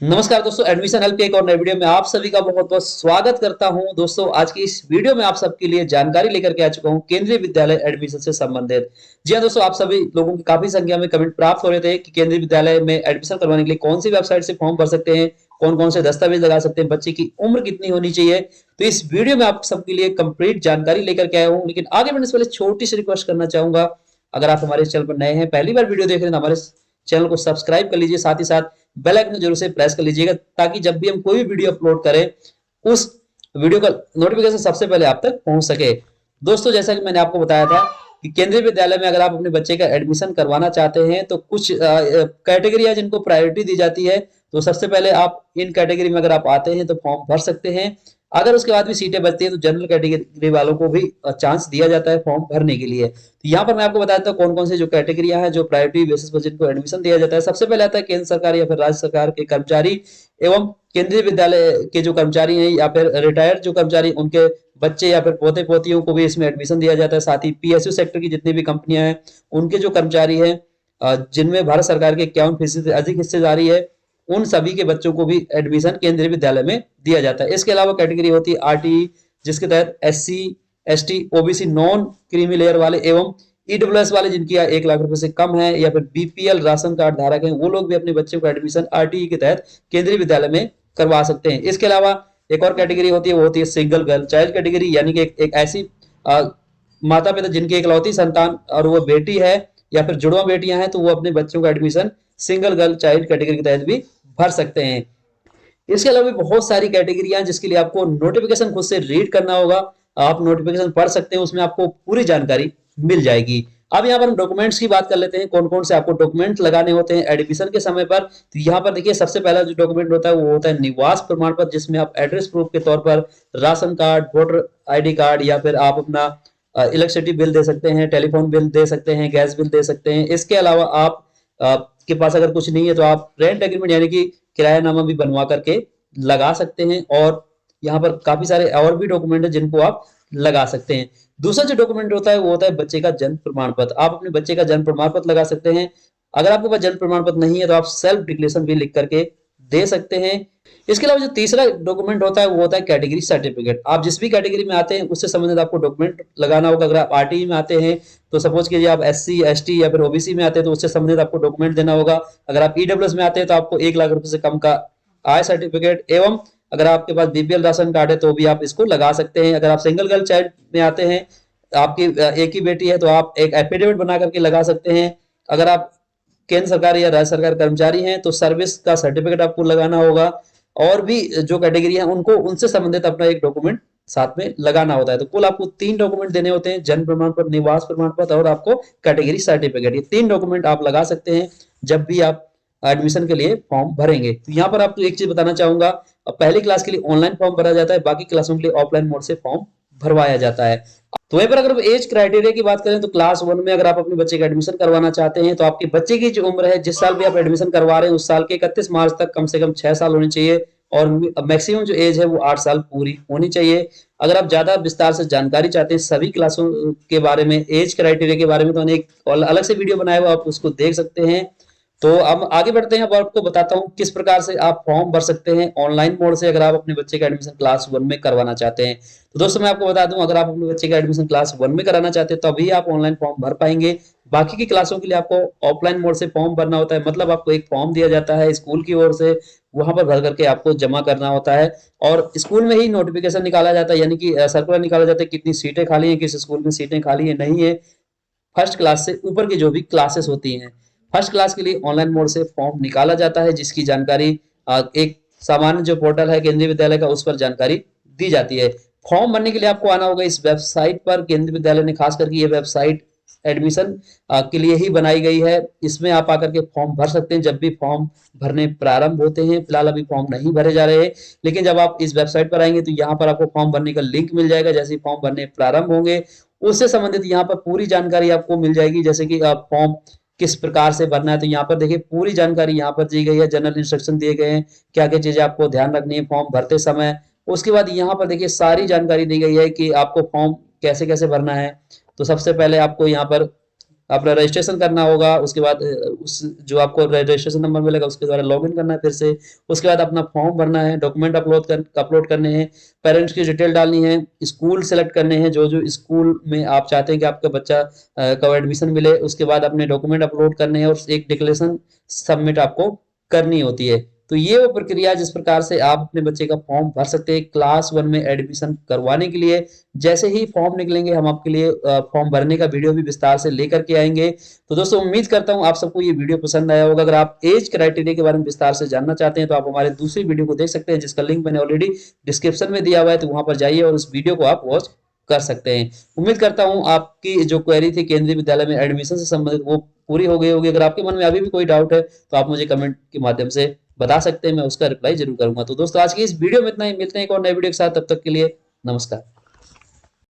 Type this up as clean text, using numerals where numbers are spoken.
नमस्कार दोस्तों, admission help के एक और नए वीडियो में आप सभी का बहुत बहुत स्वागत करता हूं। दोस्तों, आज की इस वीडियो में आप सबके लिए जानकारी लेकर के आ चुका हूं केंद्रीय विद्यालय एडमिशन से संबंधित। जी हां दोस्तों, आप सभी लोगों की काफी संख्या में कमेंट प्राप्त हो रहे थे कि केंद्रीय विद्यालय में एडमिशन करवाने के लिए कौन सी वेबसाइट से फॉर्म भर सकते हैं, कौन कौन से दस्तावेज लगा सकते हैं, बच्चे की उम्र कितनी होनी चाहिए। तो इस वीडियो में आप सबके लिए कंप्लीट जानकारी लेकर के आया हूँ। लेकिन आगे बढ़ने से पहले छोटी सी रिक्वेस्ट करना चाहूंगा, अगर आप हमारे चैनल पर नए हैं, पहली बार वीडियो देख रहे हैं, तो हमारे चैनल को सब्सक्राइब कर लीजिए, साथ ही साथ बेल आइकन जरूर से प्रेस कर लीजिएगा, ताकि जब भी हम कोई वीडियो अपलोड करें उस वीडियो का नोटिफिकेशन सबसे पहले आप तक पहुंच सके। दोस्तों, जैसा कि मैंने आपको बताया था कि केंद्रीय विद्यालय में अगर आप अपने बच्चे का एडमिशन करवाना चाहते हैं तो कुछ कैटेगरी है जिनको प्रायोरिटी दी जाती है। तो सबसे पहले आप इन कैटेगरी में अगर आप आते हैं तो फॉर्म भर सकते हैं। अगर उसके बाद भी सीटें बचती हैं तो जनरल कैटेगरी वालों को भी चांस दिया जाता है फॉर्म भरने के लिए। तो यहाँ पर मैं आपको बताता हूँ कौन कौन से जो कैटेगरियां हैं जो प्रायोरिटी बेसिस पर जिनको एडमिशन दिया जाता है। सबसे पहले आता है केंद्र सरकार या फिर राज्य सरकार के कर्मचारी एवं केंद्रीय विद्यालय के जो कर्मचारी हैं या फिर रिटायर्ड जो कर्मचारी, उनके बच्चे या फिर पोते पोतियों को भी इसमें एडमिशन दिया जाता है। साथ ही पीएसयू सेक्टर की जितनी भी कंपनियां हैं उनके जो कर्मचारी हैं जिनमें भारत सरकार के 51% से अधिक हिस्सेदारी है, उन सभी के बच्चों को भी एडमिशन केंद्रीय विद्यालय में दिया जाता है। इसके अलावा कैटेगरी होती है आरटीई, जिसके तहत SC, ST, OBC, non creamy layer वाले एवं ईडब्ल्यूएस वाले जिनकी 1 लाख रुपए से कम है या फिर बीपीएल राशन कार्ड धारक हैं, वो लोग भी अपने बच्चों को एडमिशन आरटीई के तहत केंद्रीय विद्यालय में करवा सकते हैं। इसके अलावा एक और कैटेगरी होती है, वो होती है सिंगल गर्ल चाइल्ड कैटेगरी, यानी कि एक ऐसी माता पिता जिनकी इकलौती संतान और वो बेटी है या फिर जुड़वा बेटियां हैं, तो वो अपने बच्चों का admission single girl child category के तहत भी भर सकते हैं। इसके अलावा भी बहुत सारी कैटेगरियां जिसके लिए आपको नोटिफिकेशन खुद से रीड करना होगा। आप नोटिफिकेशन पढ़ सकते हैं, उसमें आपको पूरी जानकारी मिल जाएगी। अब यहाँ पर हम डॉक्यूमेंट्स की बात कर लेते हैं, कौन कौन से आपको डॉक्यूमेंट लगाने होते हैं एडमिशन के समय पर। तो यहाँ पर देखिए, सबसे पहला जो डॉक्यूमेंट होता है वो होता है निवास प्रमाण पत्र, जिसमें आप एड्रेस प्रूफ के तौर पर ration card, voter ID card या फिर आप अपना इलेक्ट्रिसिटी बिल दे सकते हैं, टेलीफोन बिल दे सकते हैं, गैस बिल दे सकते हैं। इसके अलावा आप के पास अगर कुछ नहीं है तो आप रेंट एग्रीमेंट यानी कि किरायानामा भी बनवा करके लगा सकते हैं। और यहाँ पर काफी सारे और भी डॉक्यूमेंट है जिनको आप लगा सकते हैं। दूसरा जो डॉक्यूमेंट होता है वो होता है बच्चे का जन्म प्रमाण पत्र। आप अपने बच्चे का जन्म प्रमाण पत्र लगा सकते हैं। अगर आपके पास जन्म प्रमाण पत्र नहीं है तो आप सेल्फ डिक्लेरेशन भी लिख करके दे सकते हैं। इसके अलावा जो तीसरा डॉक्यूमेंट होता है वो होता है कैटेगरी सर्टिफिकेट। आप जिस भी कैटेगरी में आते हैं उससे संबंधित आपको डॉक्यूमेंट लगाना होगा। अगर आप आरटीई में आते हैं तो सपोज कीजिए आप एससी, एसटी या फिर ओबीसी में आते हैं तो उससे संबंधित आपको डॉक्यूमेंट देना होगा। अगर आप ईडब्ल्यूएस में आते हैं तो आपको 1 लाख रुपए से कम का आय सर्टिफिकेट एवं अगर आपके पास बीपीएल राशन कार्ड है तो भी आप इसको लगा सकते हैं। अगर आप सिंगल गर्ल चाइल्ड में आते हैं, आपकी एक ही बेटी है, तो आप एक एफिडेविट बना करके लगा सकते हैं। अगर आप केंद्र सरकार या राज्य सरकार कर्मचारी हैं तो सर्विस का सर्टिफिकेट आपको लगाना होगा। और भी जो कैटेगरी है उनको उनसे संबंधित अपना एक डॉक्यूमेंट साथ में लगाना होता है। तो कुल आपको 3 डॉक्यूमेंट देने होते हैं, जन्म प्रमाण पत्र, निवास प्रमाण पत्र और आपको कैटेगरी सर्टिफिकेट। ये 3 डॉक्यूमेंट आप लगा सकते हैं जब भी आप एडमिशन के लिए फॉर्म भरेंगे। तो यहाँ पर आपको एक चीज बताना चाहूंगा, पहली क्लास के लिए ऑनलाइन फॉर्म भरा जाता है, बाकी क्लासों के लिए ऑफलाइन मोड से फॉर्म भरवाया जाता है। तो वहीं पर अगर एज क्राइटेरिया की बात करें तो क्लास 1 में अगर आप अपने बच्चे का एडमिशन करवाना चाहते हैं तो आपके बच्चे की जो उम्र है, जिस साल भी आप एडमिशन करवा रहे हैं उस साल के 31 मार्च तक कम से कम 6 साल होनी चाहिए और मैक्सिमम जो एज है वो 8 साल पूरी होनी चाहिए। अगर आप ज्यादा विस्तार से जानकारी चाहते हैं सभी क्लासों के बारे में, एज क्राइटेरिया के बारे में, तो मैंने एक अलग से वीडियो बनाया हुआ, आप उसको देख सकते हैं। तो अब आगे बढ़ते हैं। अब आपको बताता हूँ किस प्रकार से आप फॉर्म भर सकते हैं ऑनलाइन मोड से अगर आप अपने बच्चे का एडमिशन क्लास 1 में करवाना चाहते हैं। तो दोस्तों, मैं आपको बता दूं, अगर आप अपने बच्चे का एडमिशन क्लास 1 में कराना चाहते हैं तो अभी आप ऑनलाइन फॉर्म भर पाएंगे। बाकी की क्लासों के लिए आपको ऑफलाइन मोड से फॉर्म भरना होता है। मतलब आपको एक फॉर्म दिया जाता है स्कूल की ओर से, वहां पर भर करके आपको जमा करना होता है और स्कूल में ही नोटिफिकेशन निकाला जाता है, यानी कि सर्कुलर निकाला जाता है कितनी सीटें खाली हैं, किस स्कूल में सीटें खाली है नहीं है। फर्स्ट क्लास से ऊपर की जो भी क्लासेस होती हैं, फर्स्ट क्लास के लिए ऑनलाइन मोड से फॉर्म निकाला जाता है, जिसकी जानकारी एक सामान्य जो पोर्टल है केंद्रीय विद्यालय का, उस पर जानकारी दी जाती है। फॉर्म भरने के लिए आपको आना होगा इस वेबसाइट पर। केंद्रीय विद्यालय ने खास करके ये वेबसाइट एडमिशन के लिए ही बनाई गई है। इसमें आप आकर के फॉर्म भर सकते हैं जब भी फॉर्म भरने प्रारंभ होते हैं। फिलहाल अभी फॉर्म नहीं भरे जा रहे हैं, लेकिन जब आप इस वेबसाइट पर आएंगे तो यहाँ पर आपको फॉर्म भरने का लिंक मिल जाएगा। जैसे ही फॉर्म भरने प्रारंभ होंगे उससे संबंधित यहाँ पर पूरी जानकारी आपको मिल जाएगी, जैसे कि आप फॉर्म किस प्रकार से भरना है। तो यहाँ पर देखिए पूरी जानकारी यहाँ पर दी गई है, जनरल इंस्ट्रक्शन दिए गए हैं, क्या क्या चीजें आपको ध्यान रखनी है फॉर्म भरते समय। उसके बाद यहाँ पर देखिए सारी जानकारी दी गई है कि आपको फॉर्म कैसे कैसे भरना है। तो सबसे पहले आपको यहाँ पर अपना रजिस्ट्रेशन करना होगा। उसके बाद उस जो आपको रजिस्ट्रेशन नंबर मिलेगा उसके द्वारा लॉगिन करना है फिर से। उसके बाद अपना फॉर्म भरना है, डॉक्यूमेंट अपलोड करने हैं, पेरेंट्स की डिटेल डालनी है, स्कूल सेलेक्ट करने हैं जो जो स्कूल में आप चाहते हैं कि आपका बच्चा कब एडमिशन मिले। उसके बाद अपने डॉक्यूमेंट अपलोड करने हैं और एक डिक्लेरेशन सबमिट आपको करनी होती है। तो ये वो प्रक्रिया है जिस प्रकार से आप अपने बच्चे का फॉर्म भर सकते हैं क्लास 1 में एडमिशन करवाने के लिए। जैसे ही फॉर्म निकलेंगे हम आपके लिए फॉर्म भरने का वीडियो भी विस्तार से लेकर के आएंगे। तो दोस्तों उम्मीद करता हूं आप सबको ये वीडियो पसंद आया होगा। अगर आप एज क्राइटेरिया के बारे में विस्तार से जानना चाहते हैं तो आप हमारे दूसरी वीडियो को देख सकते हैं जिसका लिंक मैंने ऑलरेडी डिस्क्रिप्शन में दिया हुआ है, तो वहां पर जाइए और उस वीडियो को आप वॉच कर सकते हैं। उम्मीद करता हूं आपकी जो क्वेरी थी केंद्रीय विद्यालय में एडमिशन से संबंधित वो पूरी हो गई होगी। अगर आपके मन में अभी भी कोई डाउट है तो आप मुझे कमेंट के माध्यम से बता सकते हैं, मैं उसका रिप्लाई जरूर करूंगा। तो दोस्तों आज की इस वीडियो में इतना ही, मिलते हैं एक और नए वीडियो के साथ, तब तक के लिए नमस्कार।